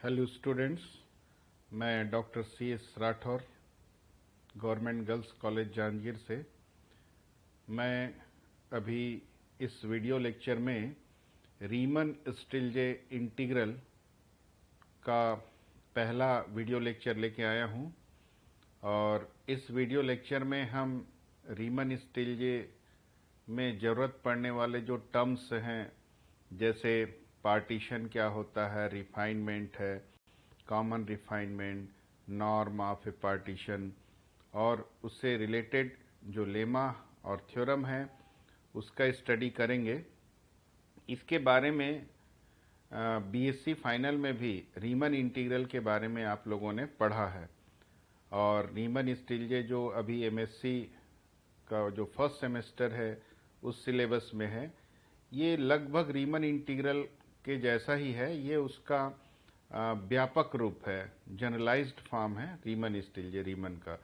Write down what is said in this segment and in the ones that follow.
Hello students, मैं doctor CS Rathore, government girls college Janjgir से। मैं अभी इस वीडियो लेक्चर में रीमन स्टिल्जे इंटीग्रल का पहला वीडियो लेक्चर लेके आया हूं और इस वीडियो लेक्चर में हम रीमन स्टिल्जे में ज़रूरत पड़ने वाले जो टर्म्स हैं, जैसे पार्टीशन क्या होता है, रिफाइनमेंट है, common refinement, norm of A partition और उससे रिलेटेड जो लेमा और थ्योरम है उसका स्टडी करेंगे। इसके बारे में BSc फाइनल में भी रीमन इंटीग्रल के बारे में आप लोगों ने पढ़ा है और रीमन स्टिल्जे जो अभी MSc का जो फर्स्ट सेमेस्टर है उस सिलेबस में है, ये लगभग रीमन इंटीग्रल के जैसा ही है। ये उसका व्यापक रूप है, जनरलाइज्ड फॉर्म है रीमन स्टिल्जे रीमन का।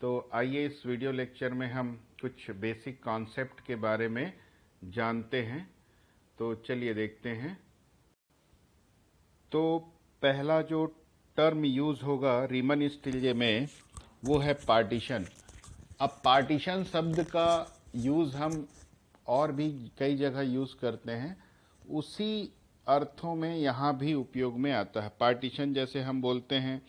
तो आइए इस वीडियो लेक्चर में हम कुछ बेसिक कॉन्सेप्ट के बारे में जानते हैं। तो चलिए देखते हैं। तो पहला जो टर्म यूज होगा रीमन स्टिल्जे में वो है पार्टीशन। अब पार्टीशन शब्द का यूज हम और भी कई जगह यूज करते हैं, उसी अर्थों में यहाँ भी उपयोग में आता है। पार्टीशन जैसे हम बोलते हैं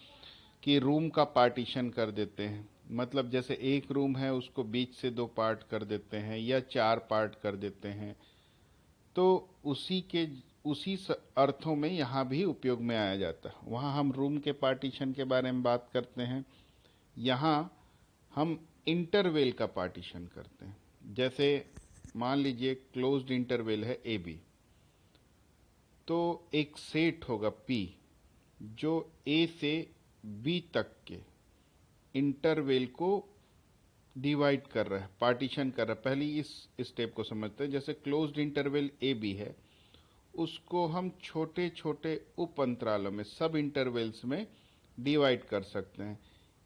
कि रूम का पार्टीशन कर देते हैं, मतलब जैसे एक रूम है उसको बीच से 2 पार्ट कर देते हैं या 4 पार्ट कर देते हैं। तो उसी अर्थों में यहाँ भी उपयोग में आया जाता है। वहाँ हम रूम के पार्टीशन के बारे में बात करते हैं, यहाँ हम इंटरवल का पार्टीशन करते हैं। जैसे मान लीजिए क्लोज्ड इंटरवल है AB, तो एक सेट होगा P जो A से B तक के इंटरवल को डिवाइड कर रहा है, पार्टीशन कर रहा है। पहली इस स्टेप को समझते हैं। जैसे क्लोज्ड इंटरवल AB है, उसको हम छोटे छोटे उप अंतरालों में, सब इंटरवल्स में डिवाइड कर सकते हैं।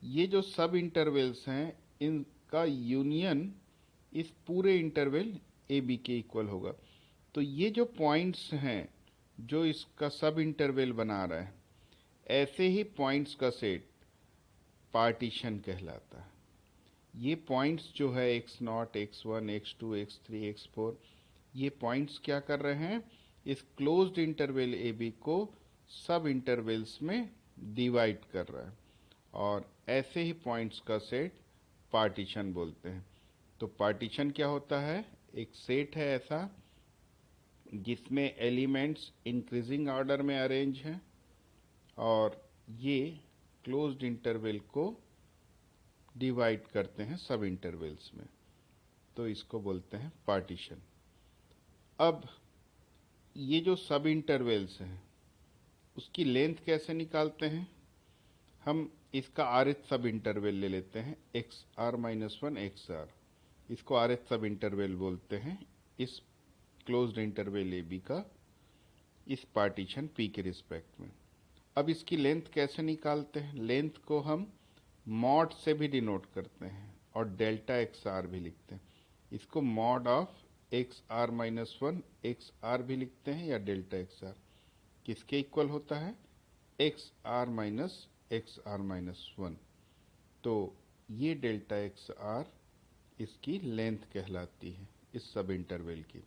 ये जो सब इंटरवल्स हैं इनका यूनियन इस पूरे इंटरवल AB के इक्वल होगा। तो ये जो पॉइंट्स हैं जो इसका सब इंटरवल बना रहा है, ऐसे ही पॉइंट्स का सेट पार्टीशन कहलाता है। ये पॉइंट्स जो है x0, x1, x2, x3, x4, ये पॉइंट्स क्या कर रहे हैं, इस क्लोज्ड इंटरवल AB को सब इंटरवल्स में डिवाइड कर रहा है और ऐसे ही पॉइंट्स का सेट पार्टीशन बोलते हैं। तो पार्टीशन क्या होता है, एक सेट है ऐसा जिसमें एलिमेंट्स इंक्रीजिंग ऑर्डर में अरेंज हैं और ये क्लोज्ड इंटरवल को डिवाइड करते हैं सब इंटरवल्स में, तो इसको बोलते हैं पार्टीशन। अब ये जो सब इंटरवल्स हैं उसकी लेंथ कैसे निकालते हैं, हम इसका rth सब इंटरवल ले लेते हैं, XR-1 XR, इसको rth सब इंटरवल बोलते हैं इस क्लोज्ड इंटरवल AB का इस पार्टीशन P के रिस्पेक्ट में। अब इसकी लेंथ कैसे निकालते हैं, लेंथ को हम मॉड से भी डिनोट करते हैं और डेल्टा XR भी लिखते हैं। इसको मॉड ऑफ XR-1 XR भी लिखते हैं या डेल्टा XR, किसके इक्वल होता है, XR-1। तो ये डेल्टा XR इसकी लेंथ कहलाती है इस सब इंटरवल की।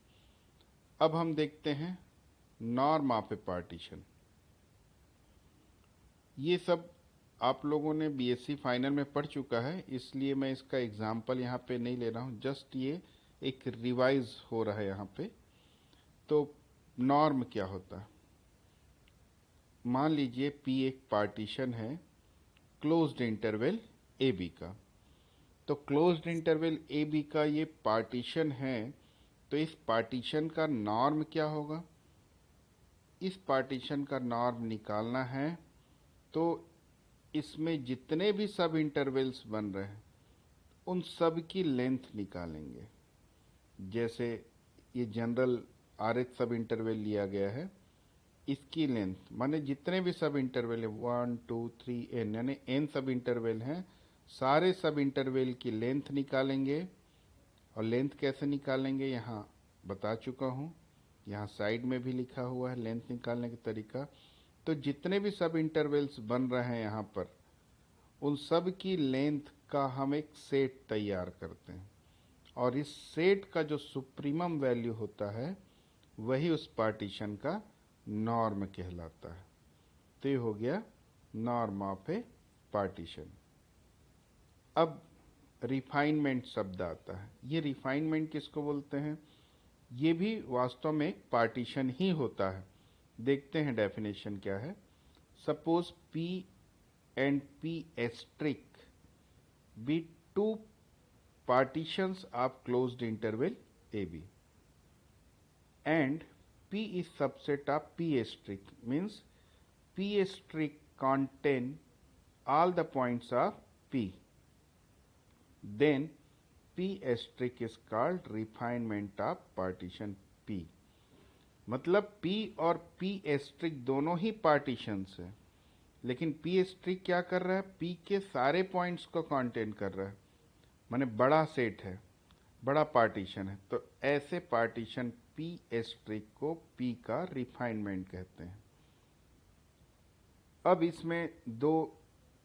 अब हम देखते हैं नॉर्म ऑफ ए पार्टीशन। ये सब आप लोगों ने BSc फाइनल में पढ़ चुका है, इसलिए मैं इसका एग्जाम्पल यहाँ पे नहीं ले रहा हूँ, जस्ट ये एक रिवाइज हो रहा है यहाँ पे। तो नॉर्म क्या होता है, मान लीजिए P एक पार्टीशन है क्लोज्ड इंटरवल AB का। तो क्लोज्ड इंटरवल AB का ये पार्टीशन है, तो इस पार्टीशन का नॉर्म क्या होगा, इस पार्टीशन का नॉर्म निकालना है तो इसमें जितने भी सब इंटरवल्स बन रहे हैं उन सब की लेंथ निकालेंगे। जैसे ये जनरल rth सब इंटरवल लिया गया है, इसकी लेंथ माने जितने भी सब इंटरवल है 1 2 3 n यानी n सब इंटरवल हैं, सारे सब इंटरवल की लेंथ निकालेंगे। और लेंथ कैसे निकालेंगे यहाँ बता चुका हूँ, यहाँ साइड में भी लिखा हुआ है लेंथ निकालने का तरीका। तो जितने भी सब इंटरवल्स बन रहे हैं यहाँ पर, उन सब की लेंथ का हम एक सेट तैयार करते हैं, और इस सेट का जो सुप्रीमम वैल्यू होता है वही उस पार्टीशन का नॉर्म कहलाता है। तो ये हो गया नॉर्म ऑफ ए पार्टीशन। अब रिफाइनमेंट शब्द आता है। ये रिफाइनमेंट किसको बोलते हैं? ये भी वास्तव में एक पार्टीशन ही होता है। देखते हैं डेफिनेशन क्या है। Suppose P and P asterisk be two partitions of closed interval AB, and P is subset of P asterisk, means P asterisk contain all the points of P. Then P asterisk is called refinement of partition P. मतलब P और P asterisk दोनों ही partitions हैं, लेकिन P asterisk क्या कर रहा है? P के सारे पॉइंट्स को कंटेन कर रहा है, माने बड़ा सेट है, बड़ा पार्टीशन है। तो ऐसे पार्टीशन P asterisk को P का रिफाइनमेंट कहते हैं। अब इसमें दो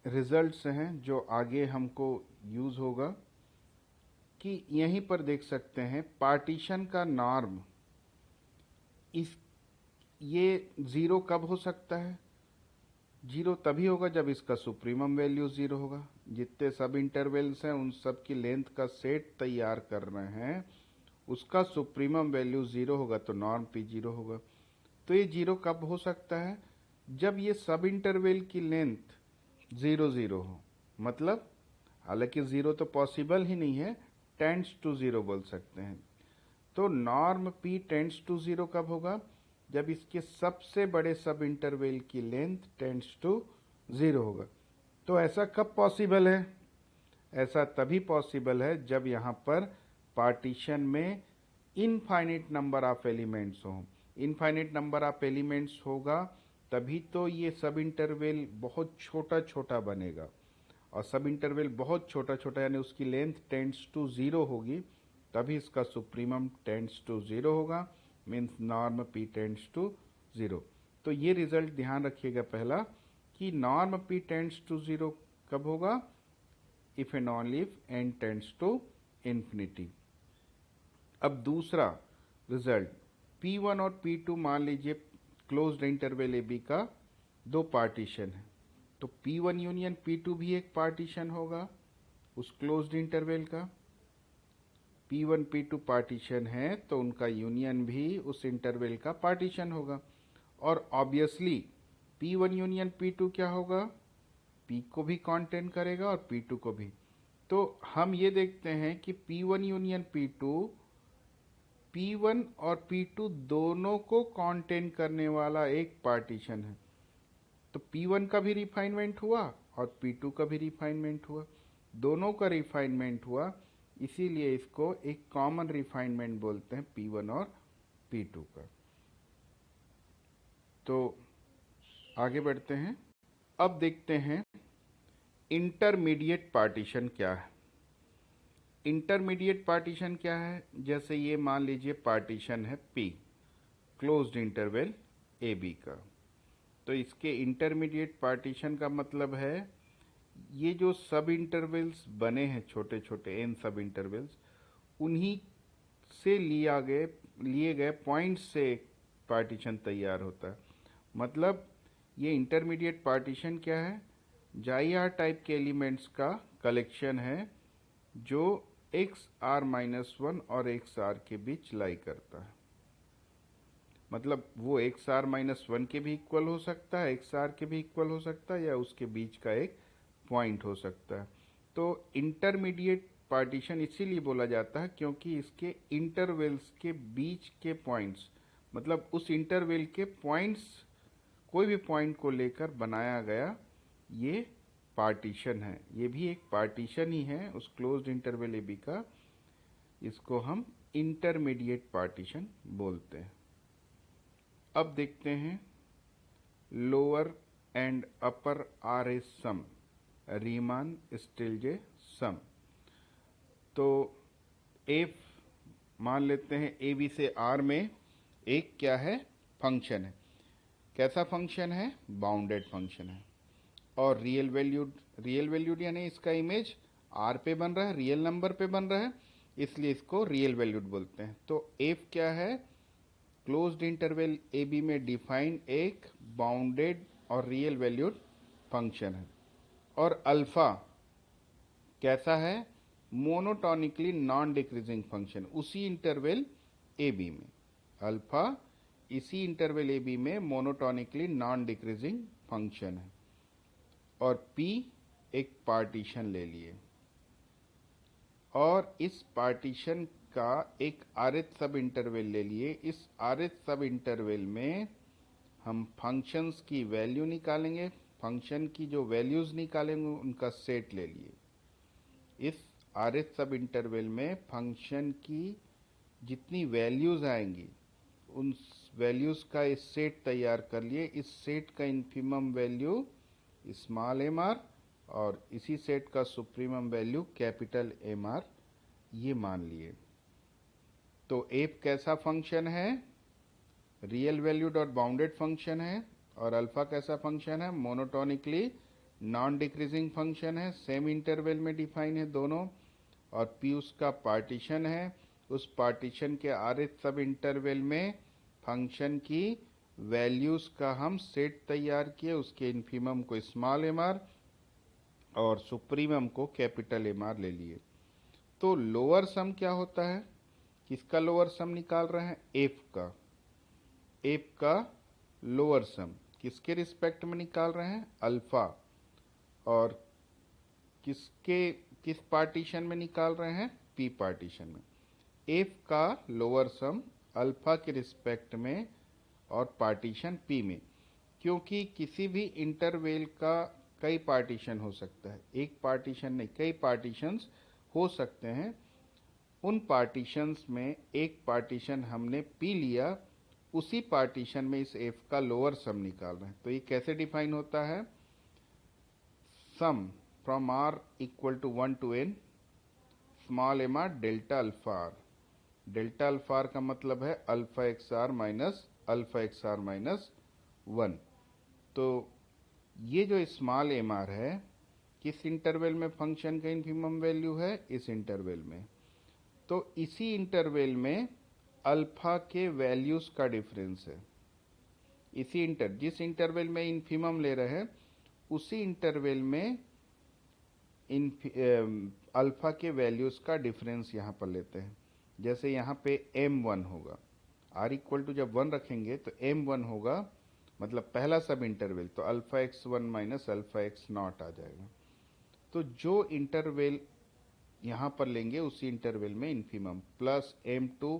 रिजल्ट्स हैं जो आगे हमको यूज होगा, कि यहीं पर देख सकते हैं पार्टीशन का नॉर्म ये जीरो कब हो सकता है? जीरो तभी होगा जब इसका सुप्रीमम वैल्यू जीरो होगा। जितने सब इंटरवल्स हैं उन सब की लेंथ का सेट तैयार कर रहे हैं, उसका सुप्रीमम वैल्यू जीरो होगा तो नॉर्म पी जीरो होगा। तो ये जीरो कब हो सकता है? जब ये सब इंटरवल की लेंथ जीरो जीरो हो। मतलब हालांकि जीरो तो पॉसिबल ही नहीं है, टेंड्स टू जीरो बोल सकते हैं। तो norm P tends to zero कब होगा? जब इसके सबसे बड़े सब इंटरवल की लेंथ टेंड्स टू जीरो होगा। तो ऐसा कब पॉसिबल है? ऐसा तभी पॉसिबल है जब यहाँ पर पार्टीशन में इनफाइनिट नंबर ऑफ एलिमेंट्स हो। इनफाइनिट नंबर ऑफ एलिमेंट्स होगा तभी तो ये सब इंटरवल बहुत छोटा छोटा बनेगा, और सब इंटरवल बहुत छोटा छोटा यानी उसकी लेंथ टेंड्स टू जीरो होगी, तभी इसका सुप्रीमम टेंड्स टू जीरो होगा, means norm P tends to zero. तो ये रिजल्ट ध्यान रखिएगा पहला, कि norm P tends to zero कब होगा? If and only if n tends to infinity. अब दूसरा रिजल्ट, P1 और P2 मान लीजिए क्लोज्ड इंटरवल ए बी का दो पार्टीशन है, तो P1 यूनियन P2 भी एक पार्टीशन होगा उस क्लोज्ड इंटरवल का। P1 P2 पार्टीशन है तो उनका यूनियन भी उस इंटरवल का पार्टीशन होगा, और ऑब्वियसली P1 यूनियन P2 क्या होगा? P को भी कंटेन करेगा और P2 को भी। तो हम ये देखते हैं कि P1 यूनियन P2 P1 और P2 दोनों को कंटेन करने वाला एक पार्टीशन है। तो P1 का भी रिफाइनमेंट हुआ और P2 का भी रिफाइनमेंट हुआ, दोनों का रिफाइनमेंट हुआ, इसीलिए इसको एक कॉमन रिफाइनमेंट बोलते हैं P1 और P2 का। तो आगे बढ़ते हैं। अब देखते हैं इंटरमीडिएट पार्टीशन क्या है। इंटरमीडिएट पार्टीशन क्या है? जैसे ये मान लीजिए पार्टीशन है P, closed interval A B का, तो इसके इंटरमीडिएट पार्टीशन का मतलब है ये जो सब इंटरवल्स बने हैं छोटे छोटे n सब इंटरवल्स, उन्हीं से लिए गए पॉइंट से एक पार्टीशन तैयार होता है। मतलब ये इंटरमीडिएट पार्टीशन क्या है? जाइआर टाइप के एलिमेंट्स का कलेक्शन है जो XR-1 और XR के बीच लाई करता है। मतलब वो XR-1 के भी इक्वल हो सकता है, XR के भी इक्वल हो सकता है, या उसके बीच का एक पॉइंट हो सकता है। तो इंटरमीडिएट पार्टीशन इसीलिए बोला जाता है क्योंकि इसके इंटरवल्स के बीच के पॉइंट्स, मतलब उस इंटरवल के पॉइंट्स, कोई भी पॉइंट को लेकर बनाया गया ये पार्टीशन है। ये भी एक पार्टीशन ही है उस क्लोज्ड इंटरवल ए बी का, इसको हम इंटरमीडिएट पार्टीशन बोलते हैं। अब देखते हैं lower and upper R A sum, Riemann Stieltjes sum. तो एफ मान लेते हैं ए बी से आर में एक क्या है? फंक्शन है। कैसा फंक्शन है? बाउंडेड फंक्शन है। और रियल वैल्यूड यानी इसका इमेज आर पे बन रहा है, रियल नंबर पे बन रहा है, इसलिए इसको रियल वैल्यूड बोलते हैं। तो एफ क्या है? क्लोज्ड इंटरवल ए बी में डिफाइन एक बाउंडेड और रियल वैल्यूड फंक्शन है। और अल्फा कैसा है? मोनोटोनिकली नॉन डिक्रीजिंग फंक्शन उसी इंटरवल ए बी में। अल्फा इसी इंटरवल ए बी में मोनोटोनिकली नॉन डिक्रीजिंग फंक्शन है। और पी एक पार्टीशन ले लिए और इस पार्टीशन का एक आरएच सब इंटरवल ले लिए। इस आरएच सब इंटरवल में हम फंक्शंस की वैल्यू निकालेंगे, फंक्शन की जो वैल्यूज निकालेंगे उनका सेट ले लिए। इस आरएच सब इंटरवल में फंक्शन की जितनी वैल्यूज आएंगी उन वैल्यूज का इस सेट तैयार कर लिए। इस सेट का infimum value small M R और इसी सेट का supremum value capital M R ये मान लिए। तो एफ कैसा फंक्शन है? रियल वैल्यूड और बाउंडेड फंक्शन है। और अल्फा कैसा फंक्शन है? मोनोटोनिकली नॉन डिक्रीजिंग फंक्शन है, सेम इंटरवल में डिफाइन है दोनों। और पी उसका पार्टीशन है। उस पार्टीशन के आरएच सब इंटरवल में फंक्शन की वैल्यूज का हम सेट तैयार किए, उसके इन्फिमम को स्मॉल एम आर और सुप्रीमम को कैपिटल एम आर ले लिए। तो लोअर सम क्या होता है? किसका लोअर सम निकाल रहे हैं? एफ का। एफ का लोअर सम किसके रिस्पेक्ट में निकाल रहे हैं? अल्फा। और किस पार्टीशन में निकाल रहे हैं? पी पार्टीशन में। एफ का लोअर सम अल्फा के रिस्पेक्ट में और पार्टीशन पी में। क्योंकि किसी भी इंटरवल का कई पार्टीशन हो सकता है, एक पार्टीशन नहीं कई पार्टीशंस हो सकते हैं। उन पार्टीशंस में एक पार्टीशन हमने पी लिया, उसी पार्टीशन में इस एफ का लोअर सम निकाल रहे हैं। तो ये कैसे डिफाइन होता है? Sum from R equal to 1 to n small M R delta alpha R. Delta alpha R का मतलब है alpha X R minus alpha X R minus 1। तो ये जो स्मॉल एम आर है किस इंटरवल में फंक्शन का इन्फिमम वैल्यू है? इस इंटरवल में। तो इसी इंटरवल में अल्फा के वैल्यूज का डिफरेंस है। जिस इंटरवल में इन्फिमम ले रहे हैं उसी इंटरवल में अल्फा के वैल्यूज का डिफरेंस यहाँ पर लेते हैं। जैसे यहाँ पे m1 होगा, r इक्वल टू जब 1 रखेंगे तो m1 होगा, मतलब पहला सब इंटरवल, तो alpha x one minus alpha X naught आ जाएगा। तो जो इंटरवल यहाँ पर लेंगे उसी इंटरवल में infimum plus m2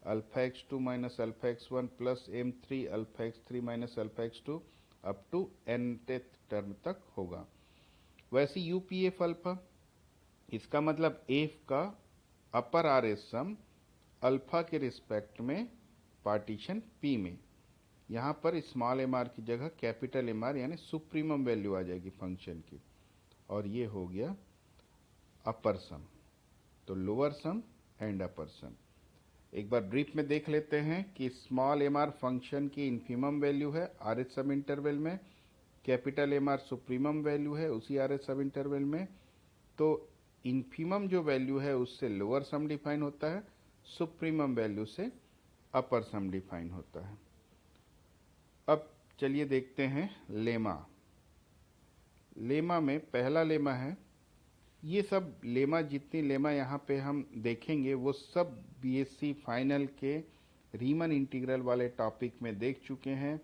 alpha x two minus alpha x one plus m3 alpha x three minus alpha x two up to nth term तक होगा। वैसे यूपीएफ अल्फा, इसका मतलब एफ का upper R S sum alpha के respect में partition P में। यहाँ पर स्मॉल एम आर की जगह कैपिटल एम आर यानी सुप्रीमम वैल्यू आ जाएगी फंक्शन की, और ये हो गया अपर सम। तो लोअर सम एंड अपर सम एक बार ब्रीफ में देख लेते हैं कि स्मॉल एम आर फंक्शन की इन्फिमम वैल्यू है R H sub interval, capital M R supremum value है उसी आर एच सब इंटरवल में। तो इन्फिमम जो वैल्यू है उससे लोअर सम डिफाइन होता है, सुप्रीमम वैल्यू से अपर सम डिफाइन होता है। अब चलिए देखते हैं लेमा। लेमा में पहला लेमा है, ये सब लेमा जितनी लेमा यहाँ पे हम देखेंगे वो सब बीएससी फाइनल के रीमन इंटीग्रल वाले टॉपिक में देख चुके हैं।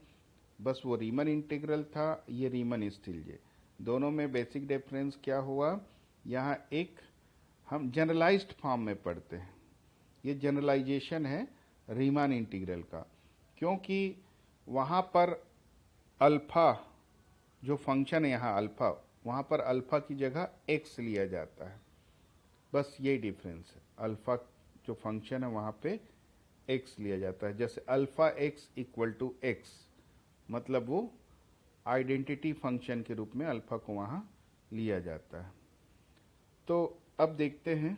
बस वो रीमन इंटीग्रल था, ये रीमन स्टिल्जे, दोनों में बेसिक डिफरेंस क्या हुआ? यहाँ एक हम जनरलाइज्ड फॉर्म में पढ़ते हैं, ये जनरलाइजेशन है रीमन इंटीग्रल का, क्योंकि वहाँ पर अल्फा जो फंक्शन है यहाँ अल्फा, वहाँ पर अल्फा की जगह एक्स लिया जाता है, बस यही डिफरेंस है। अल्फा जो फंक्शन है वहाँ पे एक्स लिया जाता है। जैसे alpha x equal to x, मतलब वो आइडेंटिटी फंक्शन के रूप में अल्फा को वहाँ लिया जाता है। तो अब देखते हैं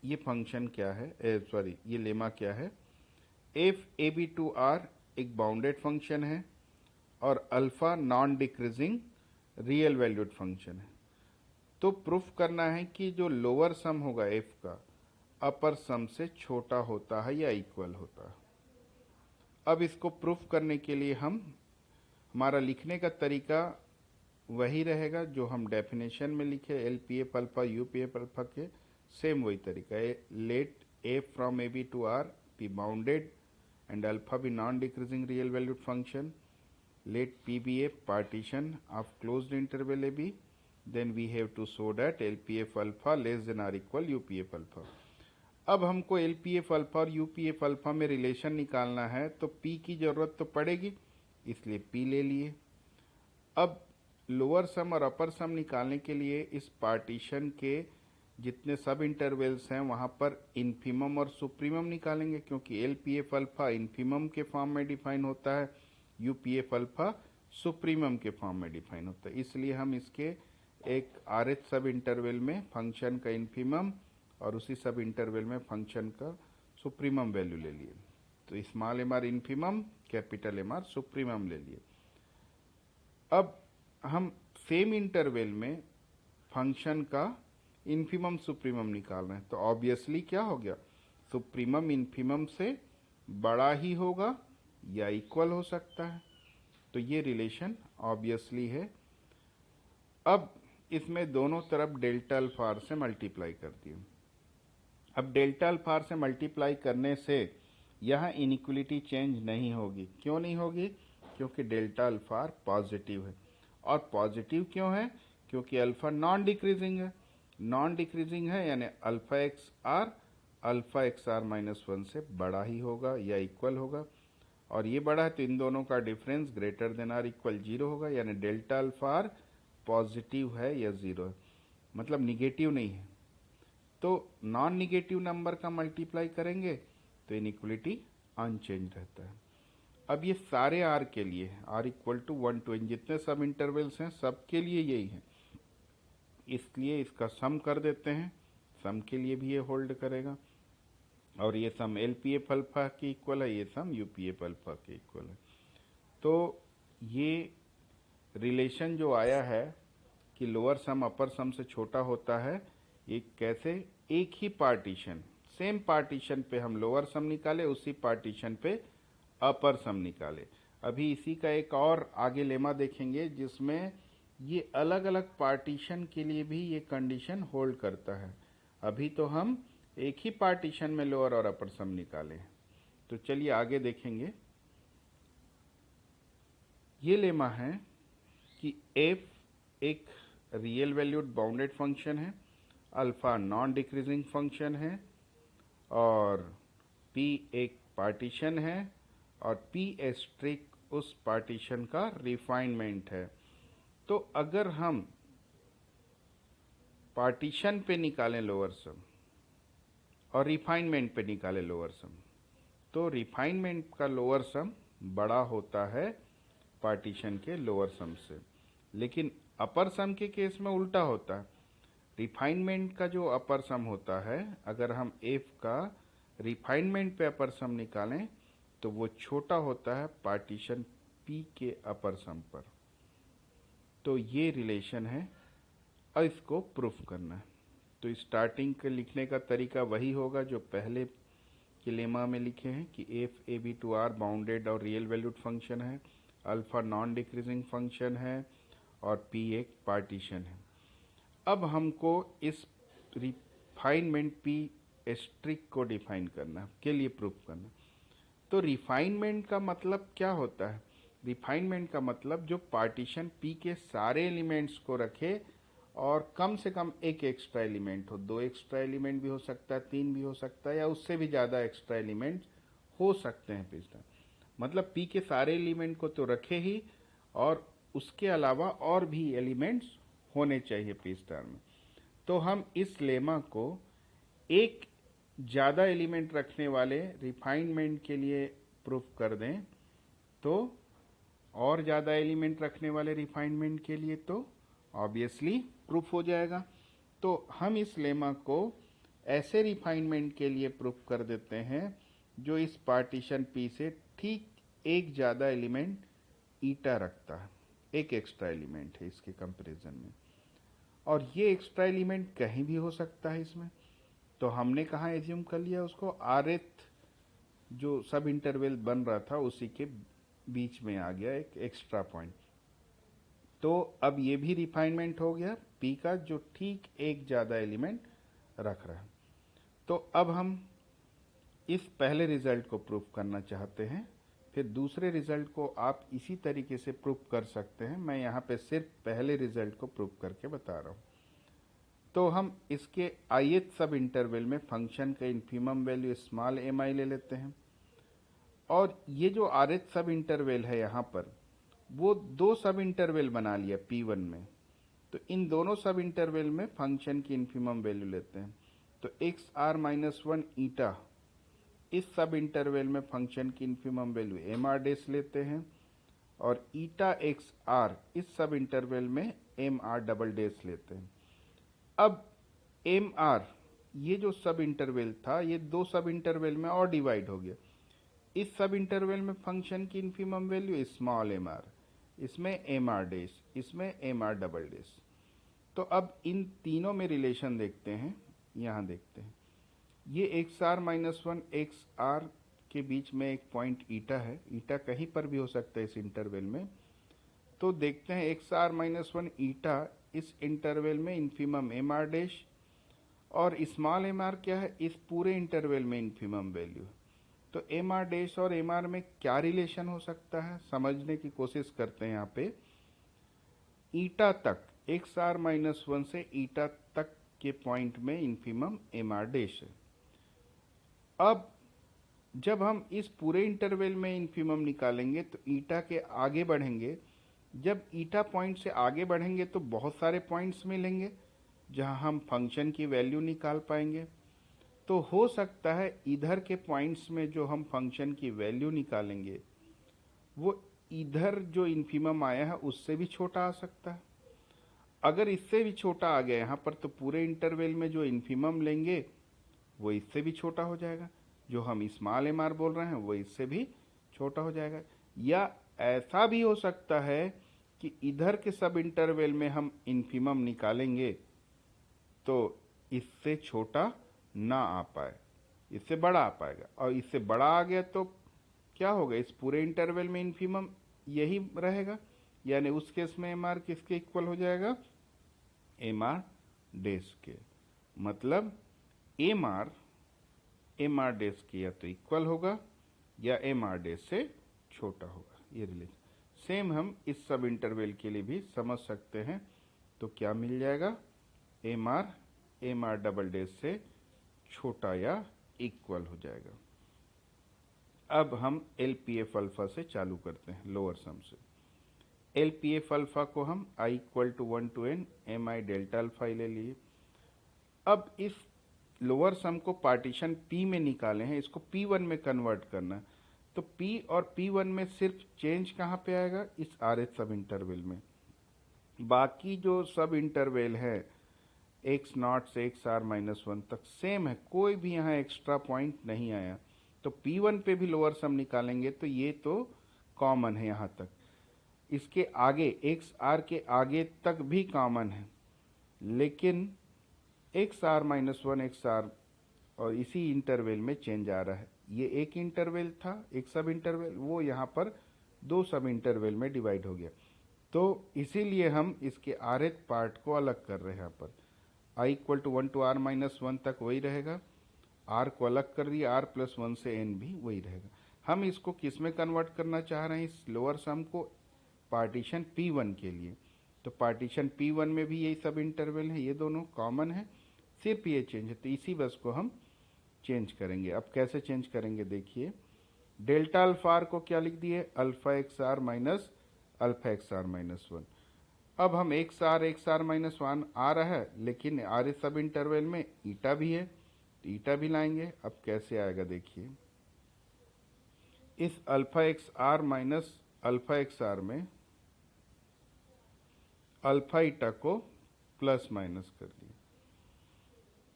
ये फंक्शन क्या है, ये लेमा क्या है। F A B to R एक बाउंडेड फंक्शन है और alpha non decreasing real valued function है। तो प्रूफ करना है कि जो लोअर सम होगा एफ का अपर सम से छोटा होता है या इक्वल होता है। अब इसको प्रूफ करने के लिए हमारा लिखने का तरीका वही रहेगा जो हम डेफिनेशन में लिखे, L P F alpha U P F alpha के सेम वही तरीका है। Let A from A B to R be bounded and alpha be non-decreasing real valued function. Let P be a partition of closed interval AB. Then we have to show that LPF alpha less than or equal UPF alpha. अब हमको LPF alpha और UPF alpha में relation निकालना है तो P की जरूरत तो पड़ेगी, इसलिए P ले लिए। अब लोअर सम और अपर सम निकालने के लिए इस पार्टीशन के जितने सब इंटरवल्स हैं वहां पर इन्फीमम और सुप्रीमम निकालेंगे, क्योंकि L P F alpha infimum के फॉर्म में डिफाइन होता है, you P F alpha supremum के फॉर्म में डिफाइन होता है। इसलिए हम इसके एक आर एच सब इंटरवल में फंक्शन का इन्फीमम और उसी सब इंटरवल में फंक्शन का सुप्रीमम वैल्यू ले लिए। तो small M R infimum, capital M R supremum ले लिए। अब हम सेम इंटरवल में फंक्शन का इन्फीमम सुप्रीमम निकाल रहे हैं, तो ऑब्वियसली क्या हो गया, सुप्रीमम इन्फीमम से बड़ा ही होगा या इक्वल हो सकता है। तो ये रिलेशन ऑब्वियसली है। अब इसमें दोनों तरफ डेल्टा अल्फा आर से मल्टीप्लाई कर दिए। अब डेल्टा अल्फा आर से मल्टीप्लाई करने से यहाँ इनइक्वलिटी चेंज नहीं होगी। क्यों नहीं होगी? क्योंकि डेल्टा अल्फा आर पॉजिटिव है। और पॉजिटिव क्यों है? क्योंकि अल्फा नॉन डिक्रीजिंग है। नॉन डिक्रीजिंग है यानी अल्फा एक्स आर माइनस 1 से बड़ा ही होगा या इक्वल होगा, और ये बड़ा है तो इन दोनों का difference greater than or equal 0 होगा, यानी डेल्टा अल्फा आर पॉजिटिव है या 0 है, मतलब निगेटिव नहीं है। तो नॉन निगेटिव नंबर का मल्टीप्लाई करेंगे तो इनइक्वलिटी अनचेंज रहता है। अब ये सारे आर के लिए R equal to 1 to n जितने सब इंटरवल्स हैं सबके लिए यही है, इसलिए इसका सम कर देते हैं। सम के लिए भी ये होल्ड करेगा, और ये sum L P F alpha के इक्वल है, ये sum U P F alpha के इक्वल है। तो ये रिलेशन जो आया है कि लोअर सम अपर सम से छोटा होता है, ये कैसे? एक ही पार्टीशन, सेम पार्टीशन पे हम लोअर सम निकाले, उसी पार्टीशन पे अपर सम निकाले। अभी इसी का एक और आगे लेमा देखेंगे जिसमें ये अलग अलग पार्टीशन के लिए भी ये कंडीशन होल्ड करता है। अभी तो हम एक ही पार्टीशन में लोअर और अपर सम निकाले, तो चलिए आगे देखेंगे। ये लेमा है कि एफ एक रियल वैल्यूड बाउंडेड फंक्शन है, अल्फा नॉन डिक्रीजिंग फंक्शन है, और पी एक पार्टीशन है, और पी एस्ट्रिक उस पार्टीशन का रिफाइनमेंट है। तो अगर हम पार्टीशन पे निकालें लोअर सम और रिफाइनमेंट पे निकालें लोअर सम, तो रिफाइनमेंट का लोअर सम बड़ा होता है पार्टीशन के लोअर सम से। लेकिन अपर सम के केस में उल्टा होता है। रिफाइनमेंट का जो अपर सम होता है, अगर हम एफ का रिफाइनमेंट पे अपर सम निकालें तो वो छोटा होता है पार्टीशन पी के अपर सम पर। तो ये रिलेशन है, और इसको प्रूफ करना है। तो स्टार्टिंग के लिखने का तरीका वही होगा जो पहले के लेमा में लिखे हैं कि F A B to R bounded और रियल वैल्यूड फंक्शन है, अल्फा नॉन डिक्रीजिंग फंक्शन है, और पी एक पार्टीशन है। अब हमको इस रिफाइनमेंट पी एस्ट्रिक को डिफाइन करना के लिए प्रूफ करना। तो रिफाइनमेंट का मतलब क्या होता है? रिफाइनमेंट का मतलब जो पार्टीशन पी के सारे एलिमेंट्स को रखे और कम से कम एक एक्स्ट्रा एलिमेंट हो, 2 एक्स्ट्रा एलिमेंट भी हो सकता है, 3 भी हो सकता है, या उससे भी ज़्यादा एक्स्ट्रा एलिमेंट हो सकते हैं पी स्टार। मतलब पी के सारे एलिमेंट को तो रखे ही, और उसके अलावा और भी एलिमेंट्स होने चाहिए पी स्टार में। तो हम इस लेमा को एक ज़्यादा एलिमेंट रखने वाले रिफाइनमेंट के लिए प्रूफ कर दें, तो और ज़्यादा एलिमेंट रखने वाले रिफाइनमेंट के लिए तो ऑब्वियसली प्रूफ हो जाएगा। तो हम इस लेमा को ऐसे रिफाइनमेंट के लिए प्रूफ कर देते हैं जो इस पार्टीशन पी से ठीक एक ज़्यादा एलिमेंट ईटा रखता है, एक एक्स्ट्रा एलिमेंट है इसके कंपैरिजन में, और ये एक्स्ट्रा एलिमेंट कहीं भी हो सकता है इसमें। तो हमने कहाँ एज्यूम कर लिया उसको, आरएथ जो सब इंटरवल बन रहा था उसी के बीच में आ गया एक एक्स्ट्रा पॉइंट। तो अब ये भी रिफाइनमेंट हो गया पी का, जो ठीक एक ज़्यादा एलिमेंट रख रहा है। तो अब हम इस पहले रिजल्ट को प्रूफ करना चाहते हैं, फिर दूसरे रिजल्ट को आप इसी तरीके से प्रूफ कर सकते हैं। मैं यहाँ पे सिर्फ पहले रिजल्ट को प्रूफ करके बता रहा हूँ। तो हम इसके ith सब इंटरवल में फंक्शन का इन्फिमम वैल्यू स्मॉल एम आई ले लेते हैं, और ये जो rth सब इंटरवल है यहाँ पर, वो दो सब इंटरवल बना लिया P1 में। तो इन दोनों सब इंटरवल में फंक्शन की इन्फिमम वैल्यू लेते हैं। तो XR-1 ईटा इस सब इंटरवल में फंक्शन की इन्फिमम वैल्यू MR डैश लेते हैं, और ईटा XR इस सब इंटरवल में MR डबल डैश लेते हैं। अब MR ये जो सब इंटरवल था, ये दो सब इंटरवल में और डिवाइड हो गया। इस सब इंटरवल में फंक्शन की इन्फिमम वैल्यू स्मॉल MR, इसमें MR डैश, इसमें MR डबल डैश। तो अब इन तीनों में रिलेशन देखते हैं, यहाँ देखते हैं। ये XR-1 XR के बीच में एक पॉइंट ईटा है, ईटा कहीं पर भी हो सकता है इस इंटरवल में। तो देखते हैं XR-1 ईटा इस इंटरवल में इन्फिमम MR डैश, और स्मॉल MR क्या है इस पूरे इंटरवल में इन्फिमम वैल्यू। तो MR डैश और MR में क्या रिलेशन हो सकता है समझने की कोशिश करते हैं। यहाँ पे ईटा तक XR-1 से ईटा तक के पॉइंट में इन्फिमम MR डैश है। अब जब हम इस पूरे इंटरवल में इन्फिमम निकालेंगे तो ईटा के आगे बढ़ेंगे। जब ईटा पॉइंट से आगे बढ़ेंगे तो बहुत सारे पॉइंट्स मिलेंगे जहां हम फंक्शन की वैल्यू निकाल पाएंगे। तो हो सकता है इधर के पॉइंट्स में जो हम फंक्शन की वैल्यू निकालेंगे वो इधर जो इन्फिमम आया है उससे भी छोटा आ सकता है। अगर इससे भी छोटा आ गया यहाँ पर, तो पूरे इंटरवल में जो इन्फिमम लेंगे वो इससे भी छोटा हो जाएगा। जो हम स्मॉल MR बोल रहे हैं वो इससे भी छोटा हो जाएगा। या ऐसा भी हो सकता है कि इधर के सब इंटरवल में हम इन्फिमम निकालेंगे तो इससे छोटा ना आ पाए, इससे बड़ा आ पाएगा, और इससे बड़ा आ गया तो क्या होगा, इस पूरे इंटरवल में इन्फिमम यही रहेगा। यानी उस केस में MR किसके इक्वल हो जाएगा, MR डैश के। मतलब MR डैश के या तो इक्वल होगा या MR डैश से छोटा होगा। ये रिलेशन सेम हम इस सब इंटरवल के लिए भी समझ सकते हैं। तो क्या मिल जाएगा, MR डबल डैश से छोटा या इक्वल हो जाएगा। अब हम LPF अल्फा से चालू करते हैं, लोअर सम से। LPF अल्फा को हम I = 1 to n MI delta alpha ले लिए। अब इस लोअर सम को पार्टीशन P में निकाले हैं, इसको P1 में कन्वर्ट करना है। तो P और P1 में सिर्फ चेंज कहाँ पे आएगा, इस RH सब इंटरवल में। बाकी जो सब इंटरवल है X0 से XR-1 तक सेम है, कोई भी यहाँ एक्स्ट्रा पॉइंट नहीं आया। तो P1 पे भी लोअर सम निकालेंगे तो ये तो कॉमन है यहाँ तक। इसके आगे XR के आगे तक भी कॉमन है, लेकिन XR-1 XR और इसी इंटरवल में चेंज आ रहा है। ये एक इंटरवल था, एक सब इंटरवल, वो यहाँ पर दो सब इंटरवल में डिवाइड हो गया। तो इसीलिए हम इसके rth पार्ट को अलग कर रहे हैं। यहाँ पर I = 1 to R-1 तक वही रहेगा, R को अलग कर दिया, R+1 से n भी वही रहेगा। हम इसको किस में कन्वर्ट करना चाह रहे हैं, इस लोअर सम को पार्टीशन P1 के लिए। तो पार्टीशन P1 में भी यही सब इंटरवल है, ये दोनों कॉमन है, सिर्फ ये चेंज है। तो इसी बस को हम चेंज करेंगे। अब कैसे चेंज करेंगे देखिए, डेल्टा अल्फा R को क्या लिख दिए, alpha XR minus alpha XR-1। अब हम XR-1 आ रहा है, लेकिन आर सब इंटरवल में ईटा भी है, तो ईटा भी लाएंगे। अब कैसे आएगा देखिए, इस alpha XR minus alpha XR में अल्फा ईटा को प्लस माइनस कर दिए।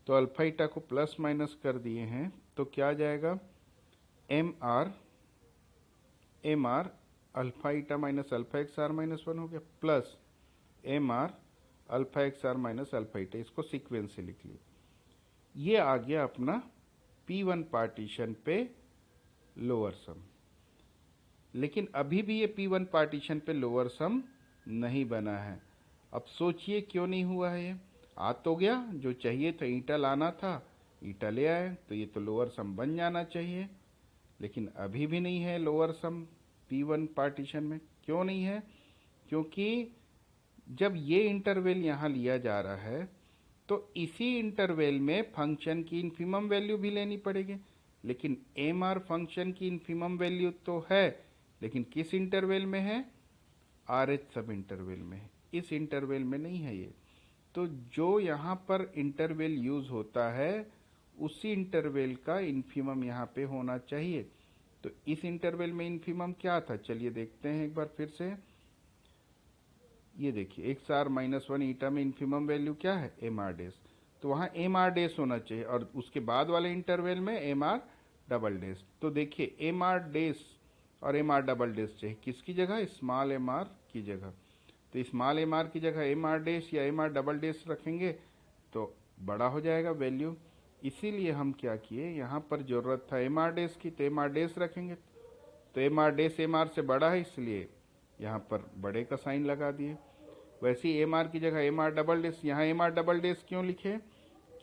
तो अल्फा ईटा को प्लस माइनस कर दिए हैं तो क्या आ जाएगा, M R alpha eta minus alpha X R minus one हो गया, plus M R alpha X R minus alpha eta, इसको सीक्वेंस से लिख लिया। ये आ गया अपना P1 पार्टीशन पे लोअर सम। लेकिन अभी भी ये P1 पार्टीशन पे लोअर सम नहीं बना है। अब सोचिए क्यों नहीं हुआ है। ये आ तो गया, जो चाहिए था ईटा लाना था, ईटा ले आए, तो ये तो लोअर सम बन जाना चाहिए। लेकिन अभी भी नहीं है लोअर सम P1 पार्टीशन में। क्यों नहीं है? क्योंकि जब ये इंटरवल यहाँ लिया जा रहा है तो इसी इंटरवल में फंक्शन की इन्फिमम वैल्यू भी लेनी पड़ेगी। लेकिन एम आर फंक्शन की इन्फिमम वैल्यू तो है, लेकिन किस इंटरवल में है? आर एच सब इंटरवल में है, इस इंटरवल में नहीं है ये। तो जो यहाँ पर इंटरवल यूज होता है उसी इंटरवल का इन्फिमम यहाँ पे होना चाहिए। तो इस इंटरवल में इन्फिमम क्या था, चलिए देखते हैं एक बार फिर से। ये देखिए एक्स आर माइनस वन ईटा में इन्फिमम वैल्यू क्या है? एम आर डेस। तो वहाँ एम आर डेस होना चाहिए, और उसके बाद वाले इंटरवल में एम आर डबल डेस। तो देखिए एम आर डेस और एम आर डबल डेस चाहिए, किसकी जगह? स्मॉल एम आर की जगह। तो स्मॉल एम आर की जगह एम आर डेस या एम आर डबल डेस रखेंगे तो बड़ा हो जाएगा वैल्यू। इसीलिए हम क्या किए, यहाँ पर जरूरत था एम आर डेस की, तो एम आर डेस रखेंगे। तो M R days M are से बड़ा है, इसलिए यहाँ पर बड़े का साइन लगा दिए। वैसे ही एम आर की जगह एम आर डबल डेस, यहाँ एम आर डबल डेस क्यों लिखे?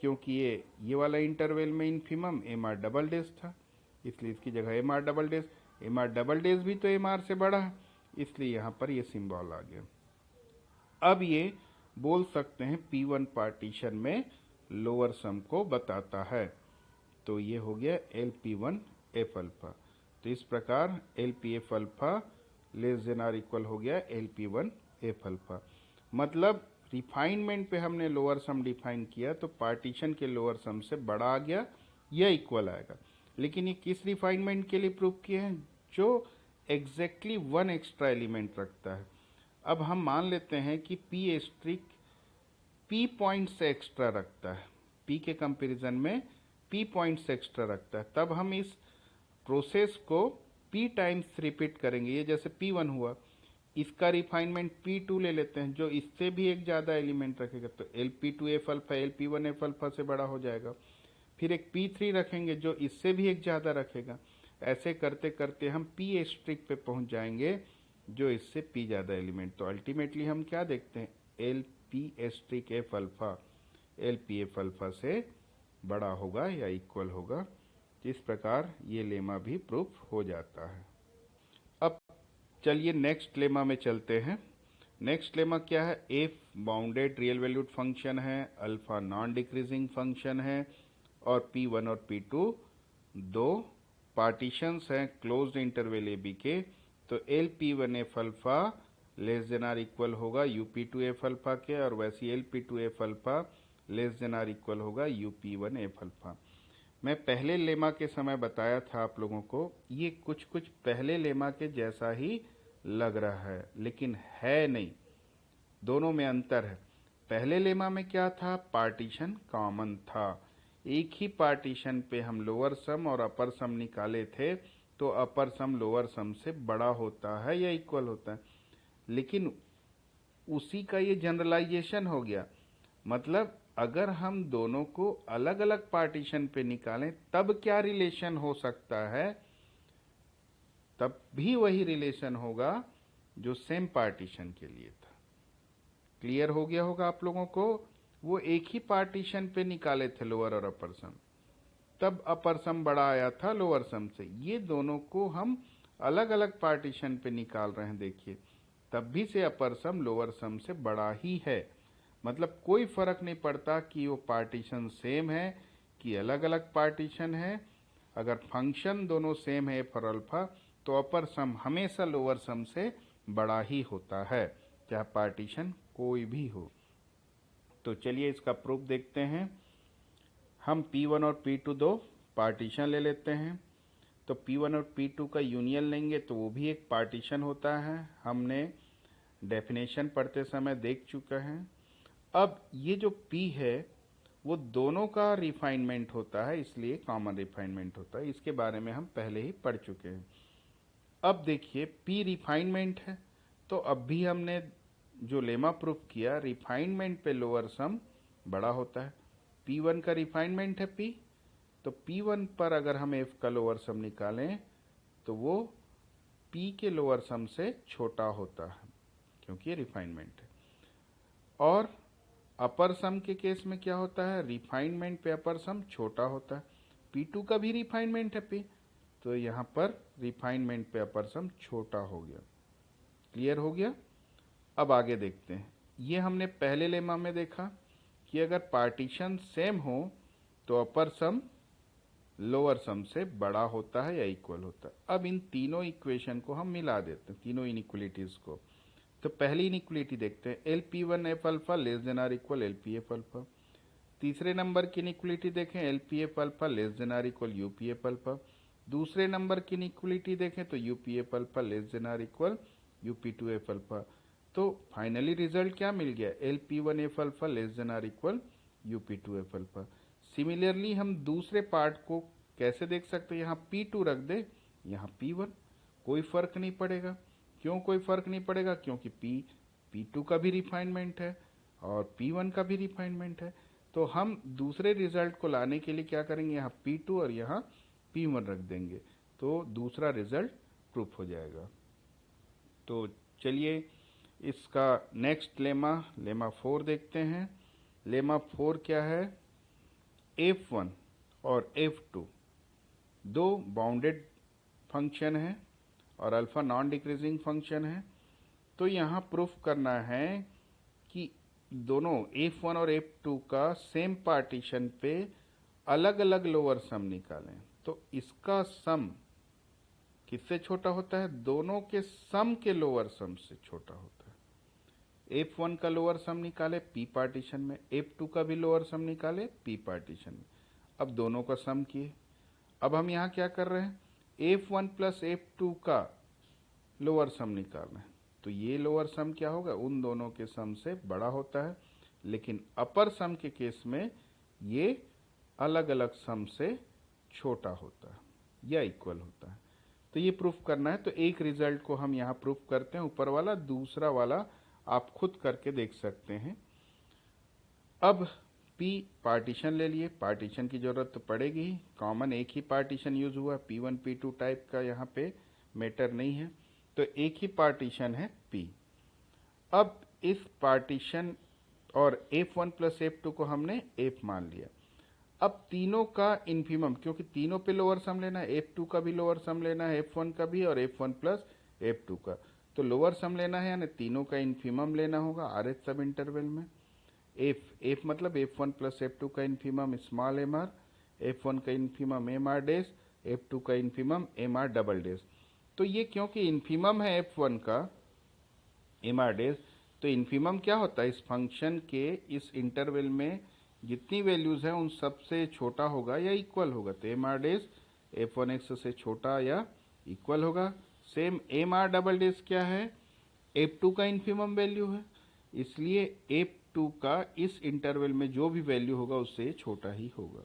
क्योंकि ये वाला इंटरवल में infimum M R double dash था, इसलिए इसकी जगह M R double dash. M R double dash भी तो एम आर से बड़ा है, इसलिए यहाँ पर ये सिंबल आ गया। अब ये बोल सकते हैं P1 पार्टीशन में लोअर सम को बताता है। तो ये हो गया LP1 F अल्फा। तो इस प्रकार LP F alpha less than or equal हो गया LP1 F अल्फा। मतलब रिफाइनमेंट पे हमने लोअर सम डिफाइन किया तो पार्टीशन के लोअर सम से बड़ा आ गया या इक्वल आएगा। लेकिन ये किस रिफाइनमेंट के लिए प्रूव किए हैं? जो एग्जैक्टली वन एक्स्ट्रा एलिमेंट रखता है। अब हम मान लेते हैं कि P एस्ट्रिक P पॉइंट से एक्स्ट्रा रखता है, P के कंपैरिजन में P पॉइंट से एक्स्ट्रा रखता है, तब हम इस प्रोसेस को P टाइम्स रिपीट करेंगे। ये जैसे P1 हुआ, इसका रिफाइनमेंट P2 ले लेते हैं जो इससे भी एक ज़्यादा एलिमेंट रखेगा, तो LP2 F alpha LP1 F alpha से बड़ा हो जाएगा। फिर एक P3 रखेंगे जो इससे भी एक ज़्यादा रखेगा। ऐसे करते करते हम P एस्ट्रिक पे पहुंच जाएंगे जो इससे P ज़्यादा एलिमेंट। तो अल्टीमेटली हम क्या देखते हैं? LP asterisk F alpha LP F alpha से बड़ा होगा या इक्वल होगा। इस प्रकार ये लेमा भी प्रूफ हो जाता है। अब चलिए नेक्स्ट लेमा में चलते हैं। नेक्स्ट लेमा क्या है? F bounded real valued function है, अल्फा नॉन डिक्रीजिंग फंक्शन है, और P1 और P2 दो पार्टीशंस हैं क्लोज्ड इंटरवल ए बी के। तो LP1 F alpha less than or equal होगा UP2 F अल्फा के, और वैसे LP2 F alpha less than or equal होगा UP1 F अल्फा। मैं पहले लेमा के समय बताया था आप लोगों को, ये कुछ कुछ पहले लेमा के जैसा ही लग रहा है लेकिन है नहीं, दोनों में अंतर है। पहले लेमा में क्या था? पार्टीशन कॉमन था, एक ही पार्टीशन पे हम लोअर सम और अपर सम निकाले थे, तो अपर सम लोअर सम से बड़ा होता है या इक्वल होता है। लेकिन उसी का ये जनरलाइजेशन हो गया। मतलब अगर हम दोनों को अलग अलग पार्टीशन पे निकालें तब क्या रिलेशन हो सकता है? तब भी वही रिलेशन होगा जो सेम पार्टीशन के लिए था। क्लियर हो गया होगा आप लोगों को? वो एक ही पार्टीशन पे निकाले थे लोअर और अपर सम, तब अपर सम बड़ा आया था लोअर सम से। ये दोनों को हम अलग अलग पार्टीशन पे निकाल रहे हैं, देखिए, तब भी से अपर सम लोअर सम से बड़ा ही है। मतलब कोई फर्क नहीं पड़ता कि वो पार्टीशन सेम है कि अलग अलग पार्टीशन है। अगर फंक्शन दोनों सेम है फॉर अल्फा, तो अपर सम हमेशा लोअर सम से बड़ा ही होता है, चाहे पार्टीशन कोई भी हो। तो चलिए इसका प्रूफ देखते हैं। हम P1 और P2 दो पार्टीशन ले लेते हैं। तो P1 और P2 का यूनियन लेंगे तो वो भी एक पार्टीशन होता है, हमने डेफिनेशन पढ़ते समय देख चुका है। अब ये जो P है वो दोनों का रिफाइनमेंट होता है, इसलिए कॉमन रिफाइनमेंट होता है। इसके बारे में हम पहले ही पढ़ चुके हैं। अब देखिए P रिफाइनमेंट है, तो अब भी हमने जो लेमा प्रूफ किया, रिफाइनमेंट पे लोअर सम बड़ा होता है। P1 का रिफाइनमेंट है P, तो P1 पर अगर हम F का लोअर सम निकालें तो वो P के लोअर सम से छोटा होता है, क्योंकि ये रिफाइनमेंट है। और अपर सम के केस में क्या होता है, रिफाइनमेंट पे अपर सम छोटा होता है। P2 का भी रिफाइनमेंट है P, तो यहाँ पर रिफाइनमेंट पे अपर सम छोटा हो गया। क्लियर हो गया। अब आगे देखते हैं। ये हमने पहले लेमा में देखा कि अगर पार्टीशन सेम हो तो अपर सम लोअर सम से बड़ा होता है या इक्वल होता है। अब इन तीनों इक्वेशन को हम मिला देते हैं, तीनों इनइक्वलिटीज को। तो पहली इनइक्वलिटी देखते हैं, LP1F alpha less than or equal LPF alpha. तीसरे नंबर की इनइक्वलिटी देखें, LPF alpha less than or equal UPF alpha. दूसरे नंबर की इनइक्वलिटी देखें तो UPF alpha less than or equal UP2F alpha. तो फाइनली रिजल्ट क्या मिल गया, LP1F alpha less than or equal UP2F alpha. Similarly हम दूसरे पार्ट को कैसे देख सकते हैं, यहाँ P2 रख दे, यहाँ P1, कोई फर्क नहीं पड़ेगा। क्यों कोई फर्क नहीं पड़ेगा, क्योंकि P2 का भी रिफाइनमेंट है और P1 का भी रिफाइनमेंट है। तो हम दूसरे रिजल्ट को लाने के लिए क्या करेंगे, यहाँ P2 और यहाँ P1 रख देंगे, तो दूसरा रिजल्ट प्रूफ हो जाएगा। तो चलिए इसका नेक्स्ट लेमा 4 देखते हैं। लेमा 4 क्या है, F1 और F2 दो बाउंडेड फंक्शन है और अल्फा नॉन डिक्रीजिंग फंक्शन है। तो यहाँ प्रूफ करना है कि दोनों F1 और F2 का सेम पार्टीशन पे अलग अलग लोअर सम निकालें। तो इसका सम किससे छोटा होता है, दोनों के सम के लोअर सम से छोटा होता है। F1 का लोअर सम निकाले P पार्टीशन में, F2 का भी लोअर सम निकाले P पार्टीशन में। अब दोनों का सम किए। अब हम यहाँ क्या कर रहे हैं, F1 प्लस F2 का लोअर सम निकाल रहे हैं। तो ये लोअर सम क्या होगा, उन दोनों के सम से बड़ा होता है, लेकिन अपर सम के केस में ये अलग अलग सम से छोटा होता है या इक्वल होता है। तो ये प्रूफ करना है। तो एक रिजल्ट को हम यहाँ प्रूफ करते हैं ऊपर वाला, दूसरा वाला आप खुद करके देख सकते हैं। अब P पार्टीशन ले लिए, पार्टीशन की जरूरत तो पड़ेगी, कॉमन एक ही पार्टीशन यूज हुआ, P1 P2 टाइप का यहाँ पे मैटर नहीं है, तो एक ही पार्टीशन है P। अब इस पार्टीशन और F1 प्लस F2 को हमने F मान लिया। अब तीनों का इन्फीमम, क्योंकि तीनों पे लोअर सम लेना है, F2 का भी लोअर सम लेना है, F1 का भी और F1 प्लस F2 का, तो लोअर सम लेना है यानी तीनों का इन्फीमम लेना होगा RH सब इंटरवल में। F मतलब F1 प्लस F2 का इन्फीमम स्मॉल mr, F1 का इन्फीमम mr डैश, F2 का इन्फीमम mr डबल डैश। तो ये क्योंकि इन्फीमम है F1 का mr डैश, तो इन्फीमम क्या होता है, इस फंक्शन के इस इंटरवल में जितनी वैल्यूज हैं उन सब से छोटा होगा या इक्वल होगा। तो mr डैश F1x से छोटा या इक्वल होगा। सेम mr डबल डैश क्या है, F2 का इन्फीमम वैल्यू है, इसलिए F2 का इस इंटरवल में जो भी वैल्यू होगा उससे छोटा ही होगा,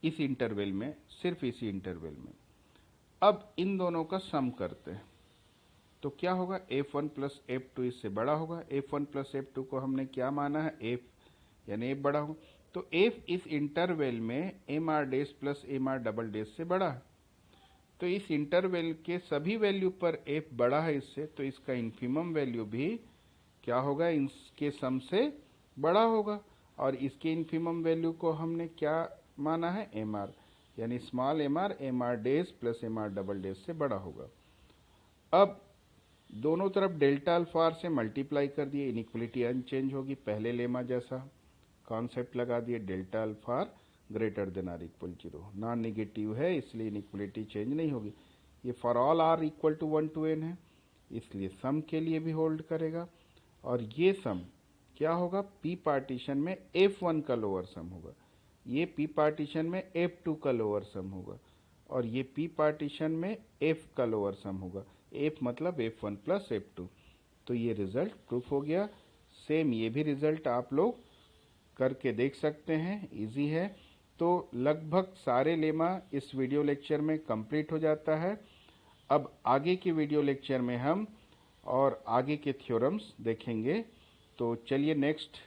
इस इंटरवल में, सिर्फ इसी इंटरवल में। अब इन दोनों का सम करते हैं तो क्या होगा, F1 प्लस F2 इससे बड़ा होगा। F1 प्लस F2 को हमने क्या माना है, F, यानी F बड़ा होगा। तो F इस इंटरवल में mr dash plus mr double dash से बड़ा है, तो इस इंटरवल के सभी वैल्यू पर F बड़ा है इससे, तो इसका इन्फीमम वैल्यू भी क्या होगा, इसके सम से बड़ा होगा। और इसके इन्फीमम वैल्यू को हमने क्या माना है, mr, यानी small mr dash plus mr double dash से बड़ा होगा। अब दोनों तरफ डेल्टा अल्फा आर से मल्टीप्लाई कर दिए, इनइक्वलिटी अनचेंज होगी, पहले लेमा जैसा कॉन्सेप्ट लगा दिए, delta alpha R greater than or equal 0, non negative है इसलिए इनइक्वलिटी चेंज नहीं होगी। ये for all R equal to 1 to n है, इसलिए सम के लिए भी होल्ड करेगा। और ये सम क्या होगा, P पार्टीशन में F1 का लोअर सम होगा, ये P पार्टीशन में F2 का लोअर सम होगा, और ये P पार्टीशन में F का लोअर सम होगा। F मतलब F1 प्लस F2। तो ये रिजल्ट प्रूफ हो गया। सेम ये भी रिजल्ट आप लोग करके देख सकते हैं, इजी है। तो लगभग सारे लेमा इस वीडियो लेक्चर में कंप्लीट हो जाता है। अब आगे की वीडियो लेक्चर में हम और आगे के थ्योरम्स देखेंगे। तो चलिए नेक्स्ट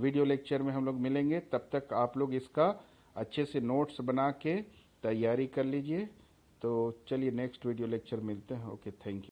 वीडियो लेक्चर में हम लोग मिलेंगे। तब तक आप लोग इसका अच्छे से नोट्स बना के तैयारी कर लीजिए। तो चलिए नेक्स्ट वीडियो लेक्चर मिलते हैं। Okay, thank you.